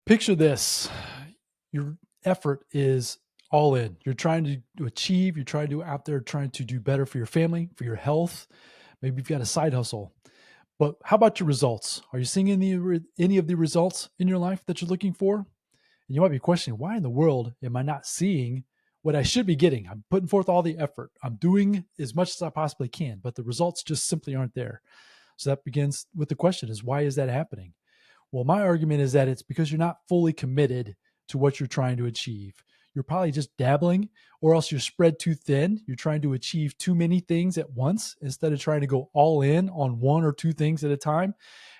Picture this. Your effort is all in. You're trying to achieve, you're trying to out there trying to do better for your family, for your health. Maybe you've got a side hustle. But how about your results? Are you seeing any of the results in your life that you're looking for? And you might be questioning, why in the world am I not seeing what I should be getting? I'm putting forth all the effort. I'm doing as much as I possibly can, but the results just simply aren't there. So that begins with the question is, why is that happening? Well, my argument is that it's because you're not fully committed to what you're trying to achieve. You're probably just dabbling, or else you're spread too thin. You're trying to achieve too many things at once instead of trying to go all in on one or two things at a time.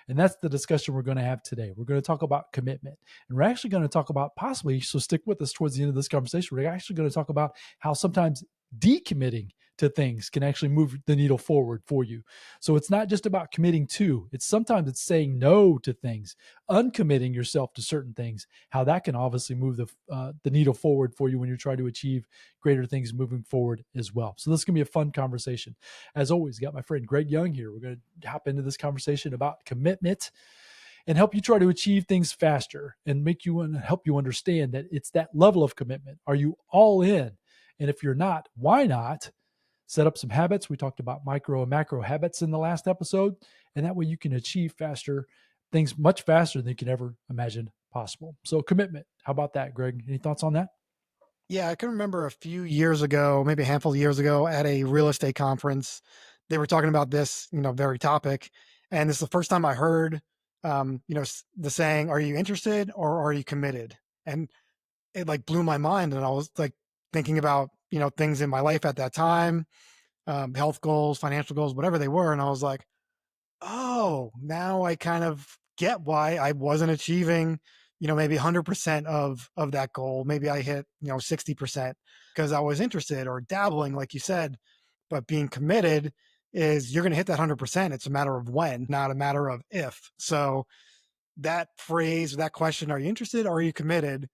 And that's the discussion we're going to have today. We're going to talk about commitment. And we're actually going to talk about possibly, so stick with us towards the end of this conversation, we're actually going to talk about how sometimes decommitting to things can actually move the needle forward for you. So it's not just about committing to, sometimes it's saying no to things, uncommitting yourself to certain things, how that can obviously move the needle forward for you when you're trying to achieve greater things moving forward as well. So this is going to be a fun conversation. As always, got my friend Greg Junge here. We're going to hop into this conversation about commitment and help you try to achieve things faster and help you understand that it's that level of commitment. Are you all in? And if you're not, why not? Set up some habits. We talked about micro and macro habits in the last episode, and that way you can achieve things much faster than you can ever imagine possible. So commitment. How about that, Greg? Any thoughts on that? Yeah, I can remember a few years ago, maybe a handful of years ago at a real estate conference, they were talking about this, very topic. And this is the first time I heard, the saying, are you interested or are you committed? And it like blew my mind. And I was like thinking about, things in my life at that time, health goals, financial goals, whatever they were. And I was like, oh, now I kind of get why I wasn't achieving, maybe 100% of that goal. Maybe I hit, 60% because I was interested or dabbling, like you said. But being committed is you're going to hit that 100%. It's a matter of when, not a matter of if. So that phrase, that question, are you interested? Or are you committed?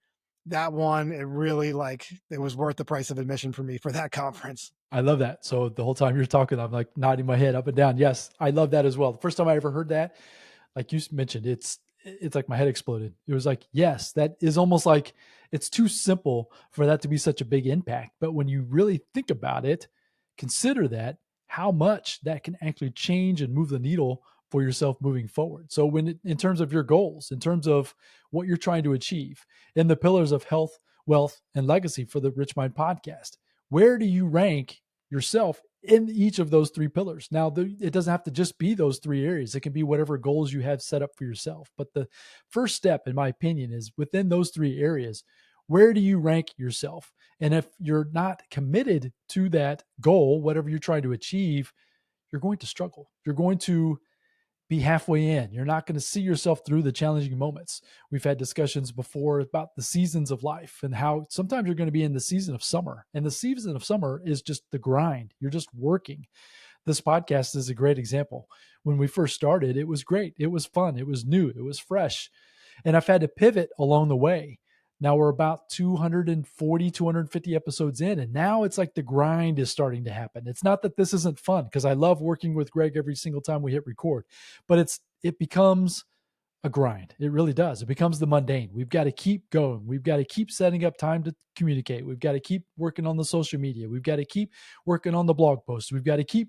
That one, it really it was worth the price of admission for me for that conference. I love that. So the whole time you're talking, I'm like nodding my head up and down. Yes, I love that as well. The first time I ever heard that, like you mentioned, it's like my head exploded. It was like, yes, that is almost like it's too simple for that to be such a big impact. But when you really think about it, consider that how much that can actually change and move the needle for yourself moving forward. So in terms of your goals, in terms of what you're trying to achieve, in the pillars of health, wealth, and legacy for the Rich Mind podcast, where do you rank yourself in each of those three pillars? Now, it doesn't have to just be those three areas. It can be whatever goals you have set up for yourself. But the first step, in my opinion, is within those three areas, where do you rank yourself? And if you're not committed to that goal, whatever you're trying to achieve, you're going to struggle. You're going to be halfway in. You're not going to see yourself through the challenging moments. We've had discussions before about the seasons of life and how sometimes you're going to be in the season of summer. And the season of summer is just the grind. You're just working. This podcast is a great example. When we first started, it was great. It was fun. It was new. It was fresh. And I've had to pivot along the way. Now we're about 240, 250 episodes in, and now it's like the grind is starting to happen. It's not that this isn't fun, because I love working with Greg every single time we hit record, but it becomes a grind. It really does. It becomes the mundane. We've got to keep going. We've got to keep setting up time to communicate. We've got to keep working on the social media. We've got to keep working on the blog posts. We've got to keep,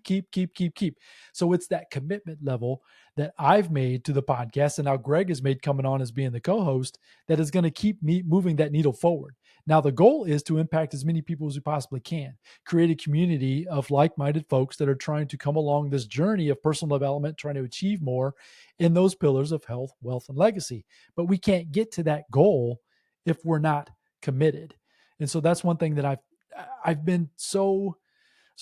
keep. So it's that commitment level that I've made to the podcast, and now Greg has made coming on as being the co-host, that is going to keep me moving that needle forward. Now, the goal is to impact as many people as we possibly can, create a community of like-minded folks that are trying to come along this journey of personal development, trying to achieve more in those pillars of health, wealth, and legacy. But we can't get to that goal if we're not committed. And so that's one thing that I've been so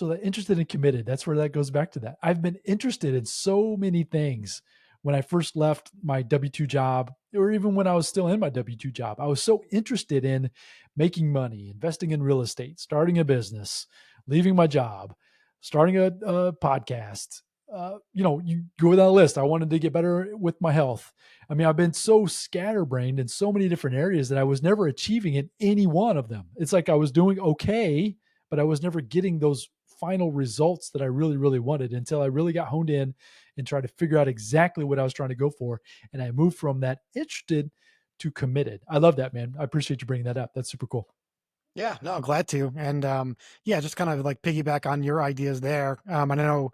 that interested and committed. That's where that goes back to that. I've been interested in so many things when I first left my W-2 job, or even when I was still in my W-2 job. I was so interested in making money, investing in real estate, starting a business, leaving my job, starting a podcast. You go down the list. I wanted to get better with my health. I mean, I've been so scatterbrained in so many different areas that I was never achieving in any one of them. It's like I was doing okay, but I was never getting those final results that I really, really wanted until I really got honed in and tried to figure out exactly what I was trying to go for. And I moved from that interested to committed. I love that, man. I appreciate you bringing that up. That's super cool. Yeah, no, glad to. And yeah, just kind of like piggyback on your ideas there. I know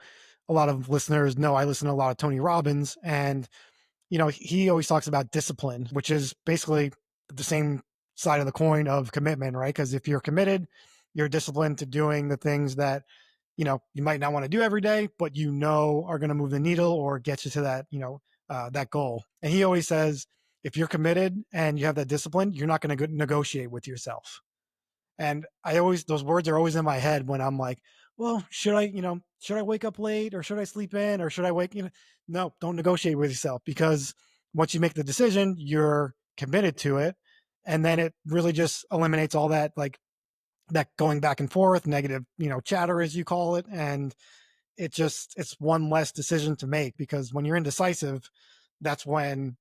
a lot of listeners know I listen to a lot of Tony Robbins, and he always talks about discipline, which is basically the same side of the coin of commitment, right? Because if you're committed, you're disciplined to doing the things that you might not want to do every day, but are going to move the needle or get you to that that goal. And he always says, if you're committed and you have that discipline, you're not going to negotiate with yourself. And those words are always in my head when I'm like, well, should I wake up late or should I sleep in or should I no, don't negotiate with yourself, because once you make the decision, you're committed to it. And then it really just eliminates all that, like that going back and forth, negative, chatter, as you call it. And it's one less decision to make, because when you're indecisive, that's when,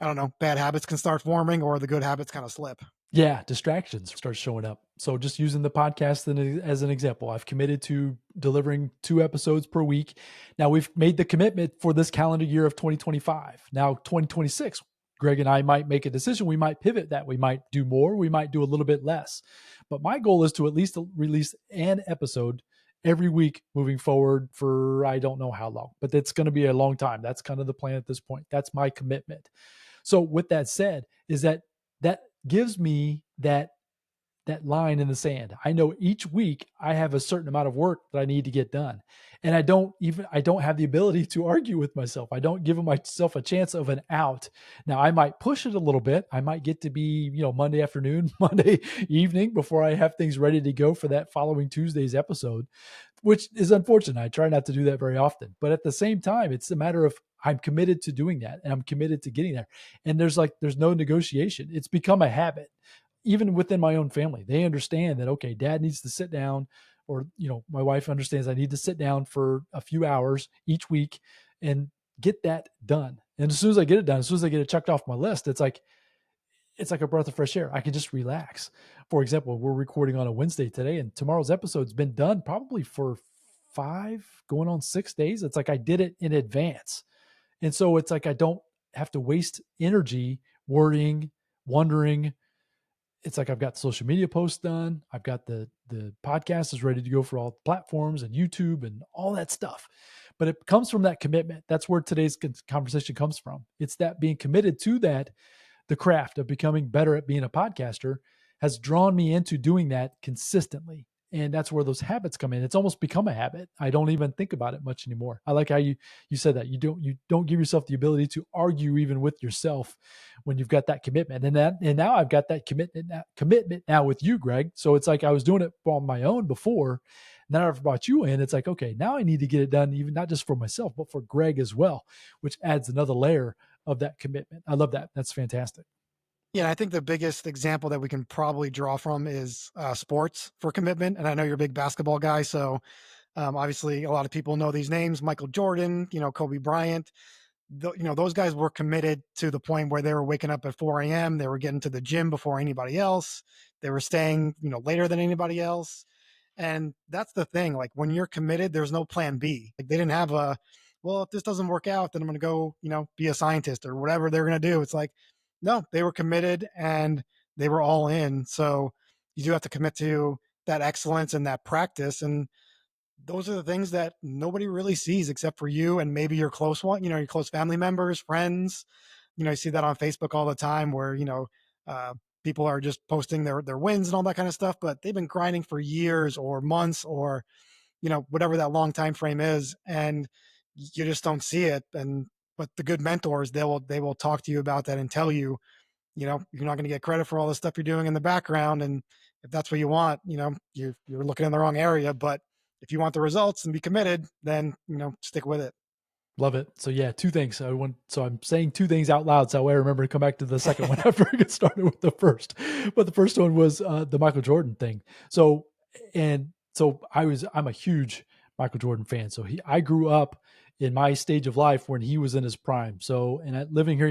I don't know, bad habits can start forming or the good habits kind of slip. Yeah, distractions start showing up. So just using the podcast as an example, I've committed to delivering 2 episodes per week. Now we've made the commitment for this calendar year of 2025. Now 2026, Greg and I might make a decision. We might pivot that. We might do more. We might do a little bit less. But my goal is to at least release an episode every week moving forward for I don't know how long, but it's going to be a long time. That's kind of the plan at this point. That's my commitment. So with that said, is that gives me that line in the sand. I know each week I have a certain amount of work that I need to get done. And I don't have the ability to argue with myself. I don't give myself a chance of an out. Now I might push it a little bit. I might get to be, Monday afternoon, Monday evening before I have things ready to go for that following Tuesday's episode, which is unfortunate. I try not to do that very often, but at the same time, it's a matter of I'm committed to doing that and I'm committed to getting there. And there's no negotiation. It's become a habit. Even within my own family, they understand that, okay, dad needs to sit down, or, my wife understands I need to sit down for a few hours each week and get that done. And as soon as I get it done, as soon as I get it checked off my list, it's like a breath of fresh air. I can just relax. For example, we're recording on a Wednesday today, and tomorrow's episode's been done probably for 5, going on 6 days. It's like I did it in advance. And so it's like I don't have to waste energy worrying, wondering. It's like I've got social media posts done. I've got the podcast is ready to go for all platforms and YouTube and all that stuff. But it comes from that commitment. That's where today's conversation comes from. It's that being committed to that. The craft of becoming better at being a podcaster has drawn me into doing that consistently. And that's where those habits come in. It's almost become a habit. I don't even think about it much anymore. I like how you said that. You don't give yourself the ability to argue even with yourself when you've got that commitment. And now I've got that commitment now with you, Greg. So it's like I was doing it on my own before. Now I've brought you in. It's like, okay, now I need to get it done, even not just for myself, but for Greg as well, which adds another layer of that commitment. I love that. That's fantastic. Yeah, I think the biggest example that we can probably draw from is sports for commitment. And I know you're a big basketball guy, so obviously a lot of people know these names: Michael Jordan, Kobe Bryant. Those guys were committed to the point where they were waking up at 4 a.m. They were getting to the gym before anybody else. They were staying, later than anybody else. And that's the thing. Like, when you're committed, there's no plan B. Like, they didn't have well, if this doesn't work out, then I'm going to go, be a scientist or whatever they're going to do. It's like, no, they were committed and they were all in. So you do have to commit to that excellence and that practice. And those are the things that nobody really sees except for you and maybe your close one, your close family members, friends. You see that on Facebook all the time where, uh, people are just posting their wins and all that kind of stuff, but they've been grinding for years or months or, whatever that long time frame is. And you just don't see it. But the good mentors, they will talk to you about that and tell you, you're not going to get credit for all the stuff you're doing in the background. And if that's what you want, you're looking in the wrong area. But if you want the results and be committed, then, stick with it. Love it. So yeah, 2 things. So I'm saying 2 things out loud, so I remember to come back to the second one after I get started with the first. But the first one was the Michael Jordan thing. So I'm a huge Michael Jordan fan. So I grew up in my stage of life when he was in his prime. So living here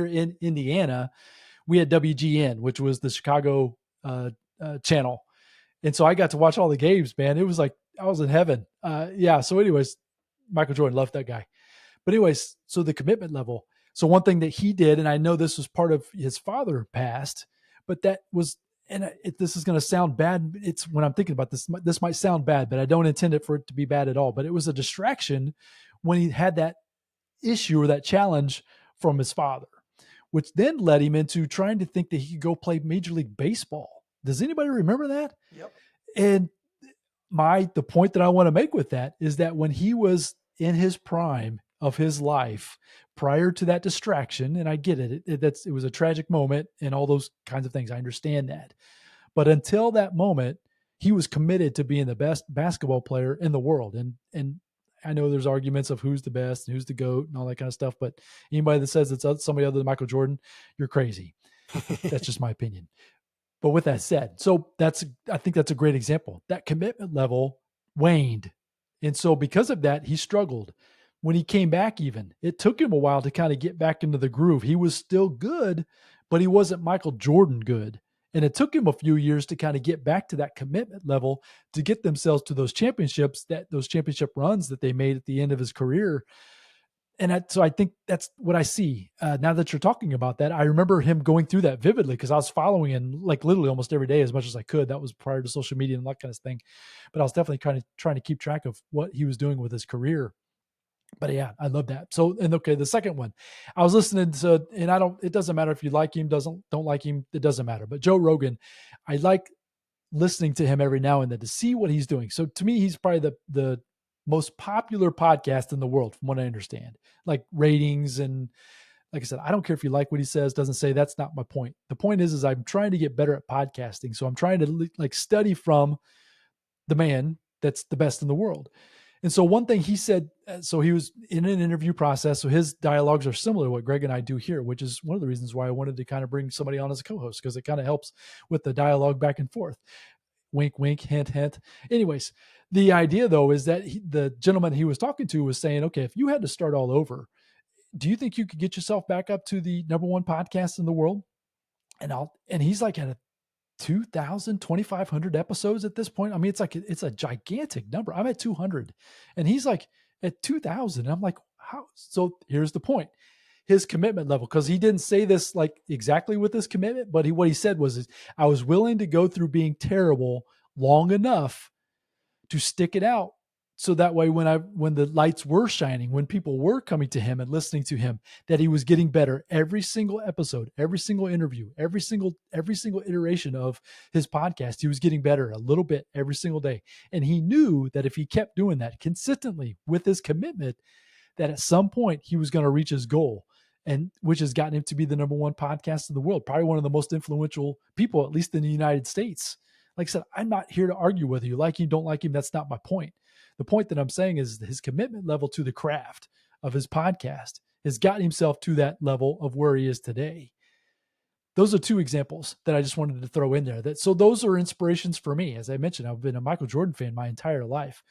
in Indiana, we had WGN, which was the Chicago channel. And so I got to watch all the games, man. It was like I was in heaven. Yeah. So, anyways, Michael Jordan, loved that guy. But anyways, so the commitment level. So one thing that he did, and I know this was part of his father passed, but that was, and this is going to sound bad. It's when I'm thinking about this, this might sound bad, but I don't intend it for it to be bad at all. But it was a distraction when he had that issue or that challenge from his father, which then led him into trying to think that he could go play Major League Baseball. Does anybody remember that? Yep. And the point that I want to make with that is that when he was in his prime of his life, prior to that distraction, and I get it, it was a tragic moment and all those kinds of things. I understand that. But until that moment, he was committed to being the best basketball player in the world. And I know there's arguments of who's the best and who's the GOAT and all that kind of stuff. But anybody that says it's somebody other than Michael Jordan, you're crazy. That's just my opinion. But with that said, so I think that's a great example. That commitment level waned. And so because of that, he struggled. When he came back, even, it took him a while to kind of get back into the groove. He was still good, but he wasn't Michael Jordan good. And it took him a few years to kind of get back to that commitment level to get themselves to those championships, those championship runs that they made at the end of his career. And so I think that's what I see now that you're talking about that. I remember him going through that vividly because I was following him like literally almost every day as much as I could. That was prior to social media and that kind of thing. But I was definitely kind of trying to keep track of what he was doing with his career. But yeah, I love that. So, and okay, the second one, I was listening to, and it doesn't matter if you like him, don't like him, it doesn't matter. But Joe Rogan, I like listening to him every now and then to see what he's doing. So to me, he's probably the most popular podcast in the world, from what I understand, like ratings. And like I said, I don't care if you like what he says, doesn't say. That's not my point. The point is I'm trying to get better at podcasting. So I'm trying to like study from the man that's the best in the world. And so one thing he said, so he was in an interview process. So his dialogues are similar to what Greg and I do here, which is one of the reasons why I wanted to kind of bring somebody on as a co-host, because it kind of helps with the dialogue back and forth. Wink, wink, hint, hint. Anyways, the idea though is that the gentleman he was talking to was saying, okay, if you had to start all over, do you think you could get yourself back up to the number one podcast in the world? And he's like at a 2,000, 2,500 episodes at this point. I mean, it's a gigantic number. I'm at 200 and he's like at 2,000. And I'm like, how? So here's the point. His commitment level, because he didn't say this like exactly with his commitment, but what he said was, I was willing to go through being terrible long enough to stick it out. So that way, when the lights were shining, when people were coming to him and listening to him, that he was getting better every single episode, every single interview, every single iteration of his podcast, he was getting better a little bit every single day. And he knew that if he kept doing that consistently with his commitment, that at some point he was going to reach his goal, and which has gotten him to be the number one podcast in the world, probably one of the most influential people, at least in the United States. Like I said, I'm not here to argue whether you like him, don't like him. That's not my point. The point that I'm saying is his commitment level to the craft of his podcast has gotten himself to that level of where he is today. Those are two examples that I just wanted to throw in there. So those are inspirations for me. As I mentioned, I've been a Michael Jordan fan my entire life.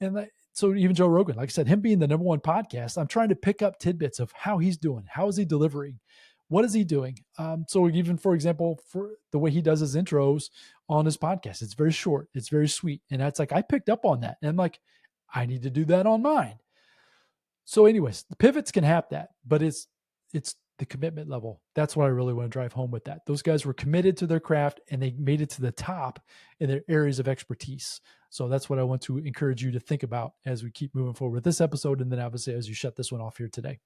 And so even Joe Rogan, like I said, him being the number one podcast, I'm trying to pick up tidbits of how he's doing. How is he delivering? What is he doing? So even, for example, for the way he does his intros on his podcast, it's very short. It's very sweet. And that's like, I picked up on that. And I'm like, I need to do that on mine. So anyways, the pivots can have that, but it's the commitment level. That's what I really want to drive home with that. Those guys were committed to their craft and they made it to the top in their areas of expertise. So that's what I want to encourage you to think about as we keep moving forward with this episode. And then obviously as you shut this one off here today.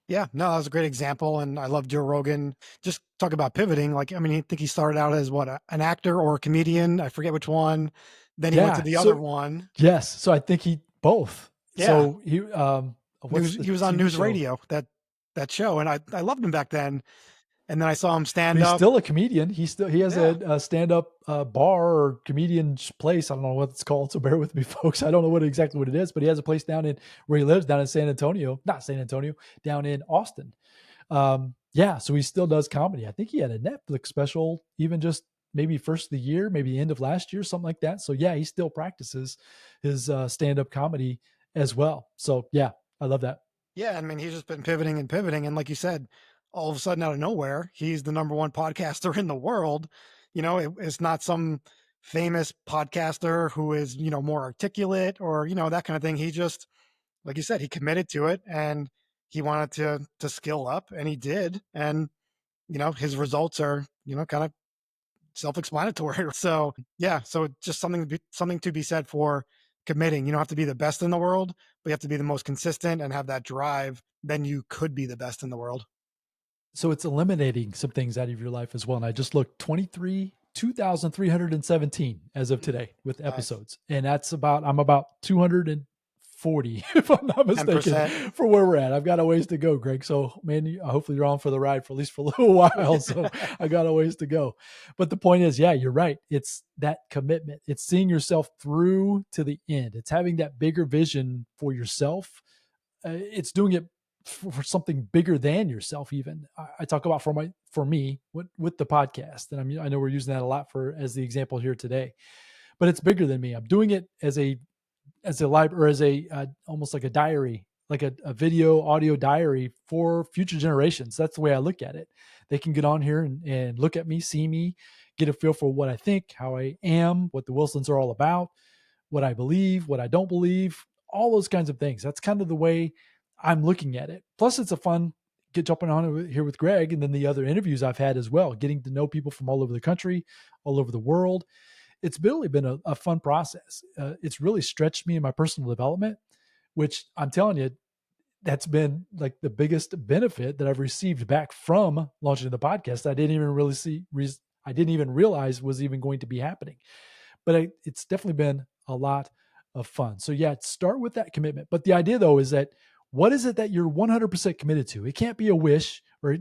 Yeah, no, that was a great example. And I love Joe Rogan. Just talk about pivoting. Like, I mean, I think he started out as an actor or a comedian. I forget which one. Then he went to the other one. Yes. So I think both. Yeah. So he was on News Radio, that show. And I loved him back then. And then I saw him stand up. He's still a comedian. He has a stand-up bar or comedian place. I don't know what it's called, so bear with me, folks. I don't know exactly what it is, but he has a place down in where he lives, down in down in Austin. So he still does comedy. I think he had a Netflix special, even just maybe first of the year, maybe end of last year, something like that. So yeah, he still practices his stand-up comedy as well. So yeah, I love that. Yeah, I mean, he's just been pivoting and pivoting. And like you said, all of a sudden out of nowhere, he's the number one podcaster in the world. You know, it's not some famous podcaster who is, more articulate or, that kind of thing. He just, like you said, he committed to it and he wanted to skill up and he did. And, his results are, kind of self-explanatory. So yeah, so it's just something to be said for committing. You don't have to be the best in the world, but you have to be the most consistent and have that drive. Then you could be the best in the world. So it's eliminating some things out of your life as well. And I just looked 2,317 as of today with Nice. episodes. And I'm about 240, if I'm not mistaken, 10%. for where we're at. I've got a ways to go, Greg. So, man, hopefully you're on for the ride for at least for a little while. So I got a ways to go. But the point is, yeah, you're right. It's that commitment. It's seeing yourself through to the end. It's having that bigger vision for yourself. It's doing it for something bigger than yourself. Even I talk about for me with the podcast, and I know we're using that a lot as the example here today, but it's bigger than me. I'm doing it as a live or as a almost like a diary, like a video audio diary for future generations. That's the way I look at it. They can get on here and look at me, see me, get a feel for what I think, how I am, what the Wilsons are all about, what I believe, what I don't believe, all those kinds of things. That's kind of the way I'm looking at it. Plus, it's a fun get jumping on here with Greg and then the other interviews I've had as well, getting to know people from all over the country, all over the world. It's really been a fun process. It's really stretched me in my personal development, which I'm telling you, that's been like the biggest benefit that I've received back from launching the podcast. I didn't even realize was even going to be happening, but it's definitely been a lot of fun. So yeah, start with that commitment. But the idea though is that what is it that you're 100% committed to? It can't be a wish or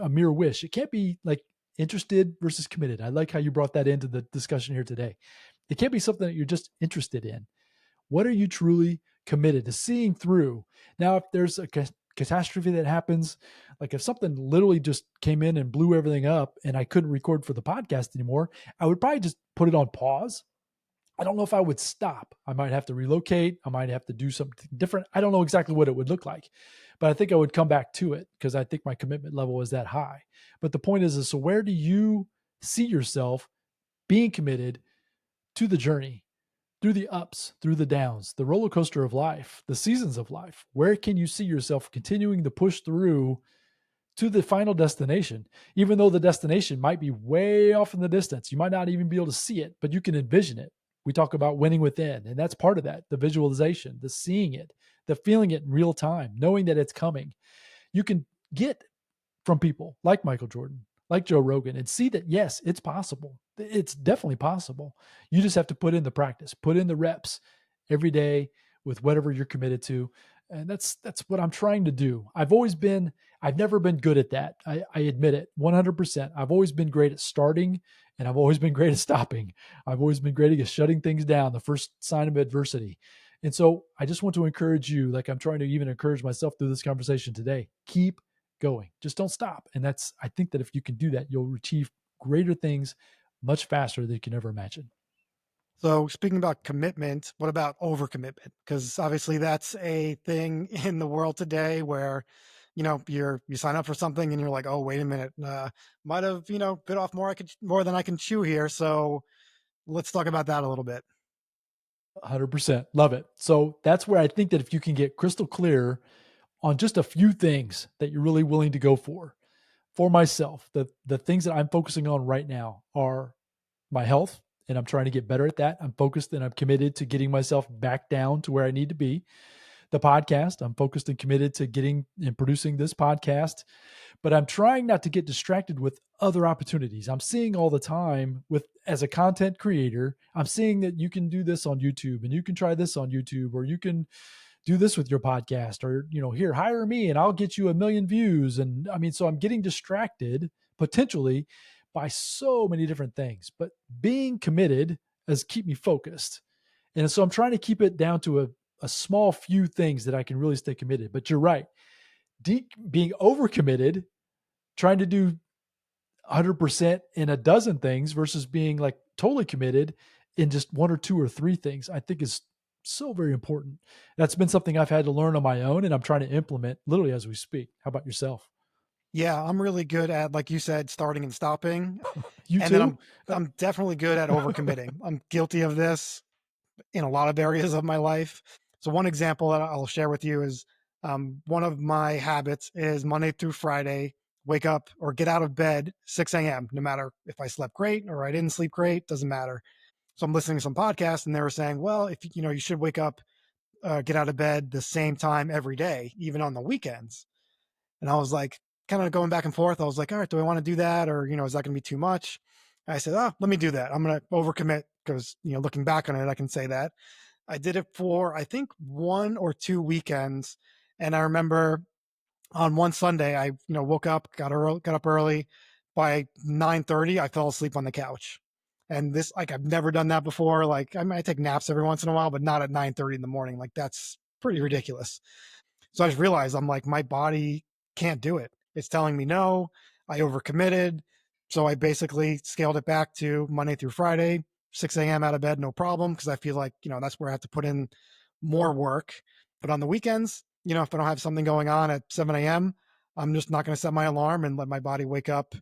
a mere wish. It can't be like interested versus committed. I like how you brought that into the discussion here today. It can't be something that you're just interested in. What are you truly committed to seeing through? Now, if there's a catastrophe that happens, like if something literally just came in and blew everything up and I couldn't record for the podcast anymore, I would probably just put it on pause. I don't know if I would stop. I might have to relocate. I might have to do something different. I don't know exactly what it would look like, but I think I would come back to it because I think my commitment level is that high. But the point is so where do you see yourself being committed to the journey, through the ups, through the downs, the roller coaster of life, the seasons of life? Where can you see yourself continuing to push through to the final destination, even though the destination might be way off in the distance? You might not even be able to see it, but you can envision it. We talk about winning within, and that's part of that, the visualization, the seeing it, the feeling it in real time, knowing that it's coming. You can get from people like Michael Jordan, like Joe Rogan, and see that, yes, it's possible. It's definitely possible. You just have to put in the practice, put in the reps every day with whatever you're committed to. And that's what I'm trying to do. I've never been good at that. I admit it 100%. I've always been great at starting and I've always been great at stopping. I've always been great at shutting things down, the first sign of adversity. And so I just want to encourage you, like I'm trying to even encourage myself through this conversation today. Keep going. Just don't stop. And I think that if you can do that, you'll achieve greater things much faster than you can ever imagine. So speaking about commitment, what about overcommitment? Because obviously that's a thing in the world today where, you sign up for something and you're like, oh, wait a minute, might have, bit off more than I can chew here. So let's talk about that a little bit. 100%. Love it. So that's where I think that if you can get crystal clear on just a few things that you're really willing to go for myself, the things that I'm focusing on right now are my health, and I'm trying to get better at that. I'm focused and I'm committed to getting myself back down to where I need to be. The podcast, I'm focused and committed to getting and producing this podcast, but I'm trying not to get distracted with other opportunities. I'm seeing all the time as a content creator, I'm seeing that you can do this on YouTube and you can try this on YouTube, or you can do this with your podcast, or, here, hire me and I'll get you 1 million views. And I mean, so I'm getting distracted potentially by so many different things, but being committed has keep me focused. And so I'm trying to keep it down to a small few things that I can really stay committed. But you're right. Being overcommitted, trying to do 100% in a dozen things versus being like totally committed in just one or two or three things, I think is so very important. That's been something I've had to learn on my own, and I'm trying to implement literally as we speak. How about yourself? Yeah, I'm really good at, like you said, starting and stopping. You And then too? I'm definitely good at overcommitting. I'm guilty of this in a lot of areas of my life. So one example that I'll share with you is one of my habits is Monday through Friday, wake up or get out of bed 6 a.m. No matter if I slept great or I didn't sleep great, doesn't matter. So I'm listening to some podcasts and they were saying, well, if you know, you should wake up, get out of bed the same time every day, even on the weekends. And I was like, kind of going back and forth. I was like, all right, do I want to do that? Or, you know, is that going to be too much? And I said, oh, let me do that. I'm going to overcommit because, you know, looking back on it, I can say that. I did it for, I think, 1 or 2 weekends. And I remember on one Sunday, I, you know, woke up, got up early. By 9:30, I fell asleep on the couch. And this, like, I've never done that before. Like, I might take naps every once in a while, but not at 9:30 in the morning. Like, that's pretty ridiculous. So I just realized I'm like, my body can't do it. It's telling me no. I overcommitted. So I basically scaled it back to Monday through Friday, 6 a.m. out of bed, no problem. Cause I feel like, you know, that's where I have to put in more work. But on the weekends, you know, if I don't have something going on at 7 a.m., I'm just not going to set my alarm and let my body wake up.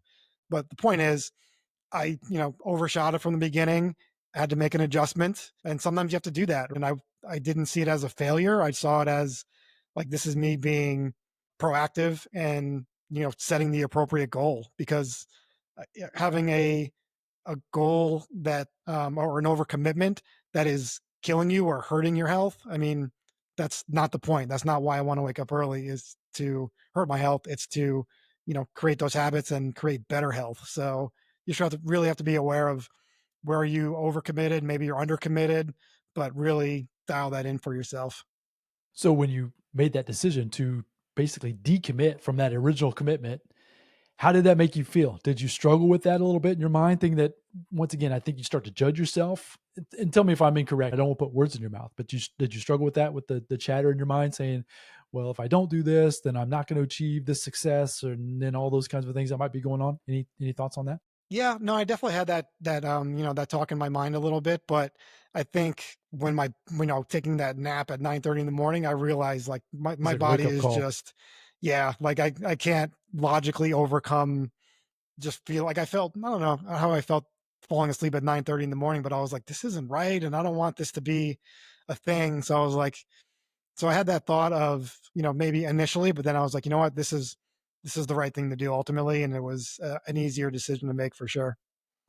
But the point is, I, you know, overshot it from the beginning, had to make an adjustment. And sometimes you have to do that. And I didn't see it as a failure. I saw it as like, this is me being proactive and, you know, setting the appropriate goal because having a goal that, or an overcommitment that is killing you or hurting your health. I mean, that's not the point. That's not why I want to wake up early is to hurt my health. It's to, you know, create those habits and create better health. So you should have to really have to be aware of where you overcommitted, maybe you're undercommitted, but really dial that in for yourself. So when you made that decision to basically decommit from that original commitment, how did that make you feel? Did you struggle with that a little bit in your mind? Thinking that once again, I think you start to judge yourself. And tell me if I'm incorrect. I don't want to put words in your mouth, but did you struggle with that with the chatter in your mind saying, "Well, if I don't do this, then I'm not going to achieve this success," and then all those kinds of things that might be going on? Any thoughts on that? Yeah, no, I definitely had you know, that talk in my mind a little bit, but I think when my you know, taking that nap at 9:30 in the morning, I realized like It's my like a wake body up is call. just yeah, like I can't logically overcome just feel like I felt I don't know how I felt falling asleep at 9:30 in the morning, but I was like this isn't right and I don't want this to be a thing. So I was like so I had that thought of, you know, maybe initially, but then I was like, you know what, this is the right thing to do ultimately and it was an easier decision to make for sure.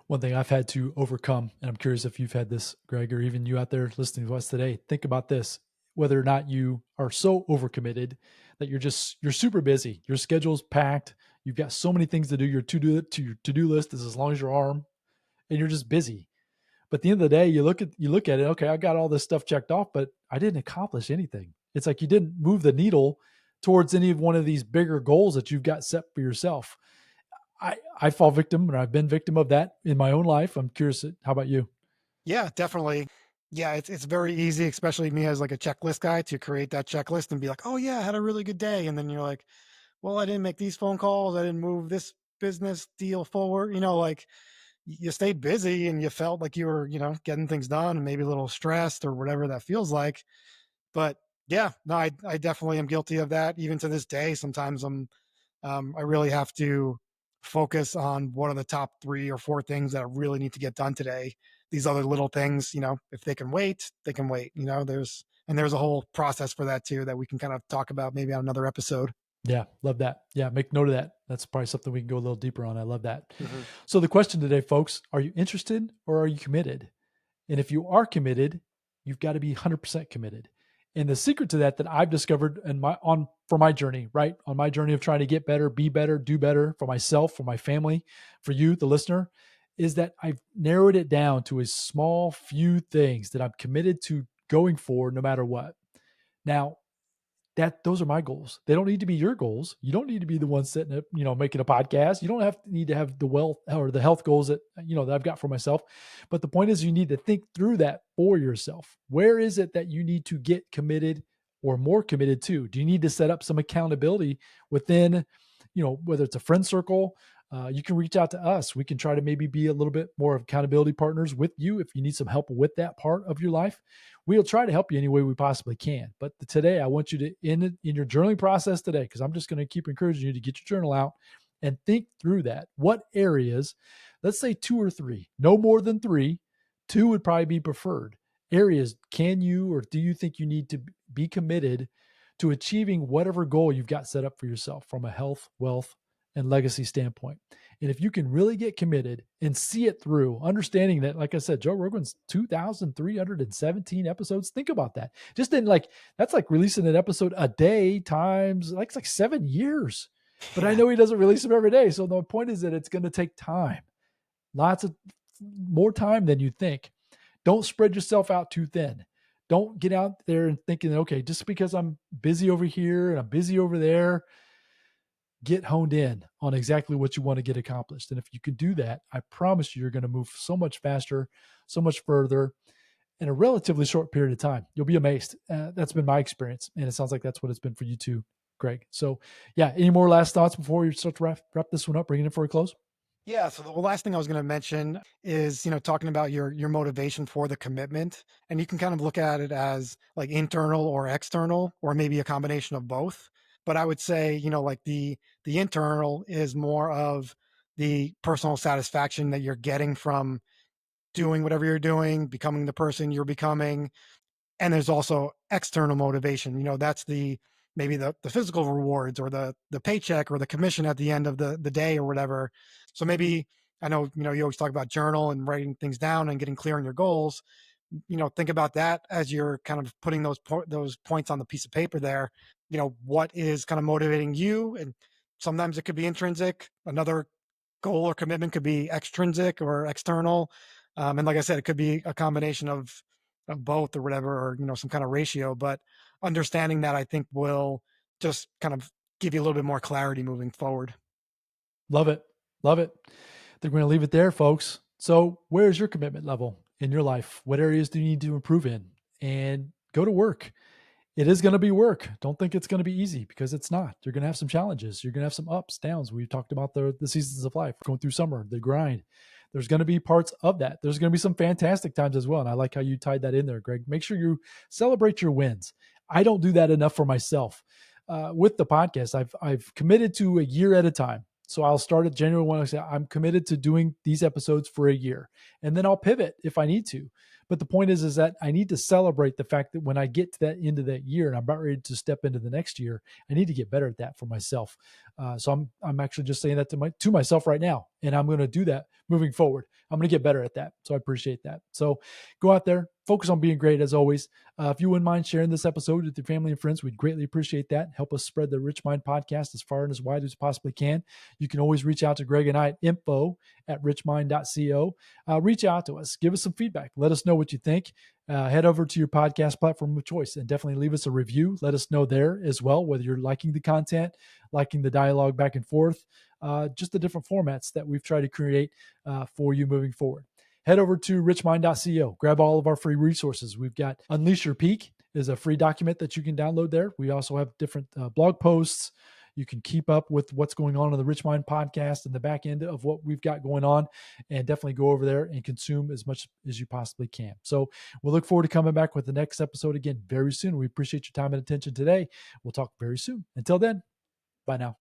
One thing I've had to overcome, and I'm curious if you've had this, Greg, or even you out there listening to us today, think about this. Whether or not you are so overcommitted that you're super busy, your schedule's packed, you've got so many things to do, your to-do list is as long as your arm, and you're just busy. But at the end of the day, you look at it, okay, I got all this stuff checked off, but I didn't accomplish anything. It's like you didn't move the needle towards any of one of these bigger goals that you've got set for yourself. I fall victim, or I've been victim of that in my own life. I'm curious. How about you? Yeah, definitely. Yeah, it's very easy, especially me as like a checklist guy, to create that checklist and be like, "Oh yeah, I had a really good day," and then you're like, "Well, I didn't make these phone calls, I didn't move this business deal forward." You know, like you stayed busy and you felt like you were, you know, getting things done and maybe a little stressed or whatever that feels like. But yeah, no, I definitely am guilty of that. Even to this day, sometimes I really have to focus on what are the top 3 or 4 things that I really need to get done today. These other little things, you know, if they can wait, they can wait. You know, there's a whole process for that too that we can kind of talk about maybe on another episode. Yeah, love that. Yeah, make note of that. That's probably something we can go a little deeper on. I love that. Hmm. So the question today, folks, are you interested or are you committed? And if you are committed, you've got to be 100% committed. And the secret to that I've discovered in my on for my journey, right? On my journey of trying to get better, be better, do better for myself, for my family, for you, the listener, is that I've narrowed it down to a small few things that I'm committed to going for no matter what. Now, that those are my goals. They don't need to be your goals. You don't need to be the one sitting up, making a podcast. You don't need to have the wealth or the health goals that I've got for myself. But the point is you need to think through that for yourself. Where is it that you need to get committed or more committed to? Do you need to set up some accountability within, whether it's a friend circle, You can reach out to us. We can try to maybe be a little bit more of accountability partners with you if you need some help with that part of your life. We'll try to help you any way we possibly can. But today, I want you to, in your journaling process today, because I'm just going to keep encouraging you to get your journal out and think through that. What areas, let's say 2 or 3, no more than 3, 2 would probably be preferred. Areas, can you or do you think you need to be committed to achieving whatever goal you've got set up for yourself from a health, wealth, and legacy standpoint? And if you can really get committed and see it through, understanding that, like I said, Joe Rogan's 2,317 episodes. Think about that. Just in that's like releasing an episode a day times it's like 7 years. But I know he doesn't release them every day. So the point is that it's going to take time, lots of more time than you think. Don't spread yourself out too thin. Don't get out there and thinking, okay, just because I'm busy over here and I'm busy over there, get honed in on exactly what you want to get accomplished. And if you can do that, I promise you're going to move so much faster, so much further in a relatively short period of time. You'll be amazed. That's been my experience. And it sounds like that's what it's been for you too, Greg. So yeah, any more last thoughts before we start to wrap this one up, bringing it for a close? Yeah. So the last thing I was going to mention is, talking about your motivation for the commitment. And you can kind of look at it as like internal or external, or maybe a combination of both. But I would say, like the internal is more of the personal satisfaction that you're getting from doing whatever you're doing, becoming the person you're becoming. And there's also external motivation. That's maybe the physical rewards, or the paycheck, or the commission at the end of the day, or whatever. So maybe, I know, you always talk about journal and writing things down and getting clear on your goals. Think about that as you're kind of putting those points on the piece of paper there. What is kind of motivating you? And sometimes it could be intrinsic. Another goal or commitment could be extrinsic or external. And like I said, it could be a combination of both, or whatever, or some kind of ratio. But understanding that, I think, will just kind of give you a little bit more clarity moving forward. Love it. Love it. I think we're going to leave it there, folks. So where's your commitment level in your life? What areas do you need to improve in? And go to work. It is going to be work. Don't think it's going to be easy, because it's not. You're going to have some challenges. You're going to have some ups, downs. We've talked about the seasons of life, going through summer, the grind. There's going to be parts of that. There's going to be some fantastic times as well. And I like how you tied that in there, Greg. Make sure you celebrate your wins. I don't do that enough for myself. With the podcast, I've committed to a year at a time. So I'll start at January 1. I say, I'm committed to doing these episodes for a year, and then I'll pivot if I need to. But the point is that I need to celebrate the fact that when I get to that end of that year and I'm about ready to step into the next year, I need to get better at that for myself. So I'm actually just saying that to myself right now, and I'm going to do that moving forward. I'm going to get better at that. So I appreciate that. So go out there, focus on being great as always. If you wouldn't mind sharing this episode with your family and friends, we'd greatly appreciate that. Help us spread the Rich Mind podcast as far and as wide as possibly can. You can always reach out to Greg and I at info@richmind.co. Reach out to us, give us some feedback, let us know what you think. Head over to your podcast platform of choice and definitely leave us a review. Let us know there as well, whether you're liking the content, liking the dialogue back and forth, just the different formats that we've tried to create for you moving forward. Head over to richmind.co. Grab all of our free resources. We've got Unleash Your Peak is a free document that you can download there. We also have different blog posts. You can keep up with what's going on in the Rich Mind podcast and the back end of what we've got going on, and definitely go over there and consume as much as you possibly can. So we'll look forward to coming back with the next episode again very soon. We appreciate your time and attention today. We'll talk very soon. Until then, bye now.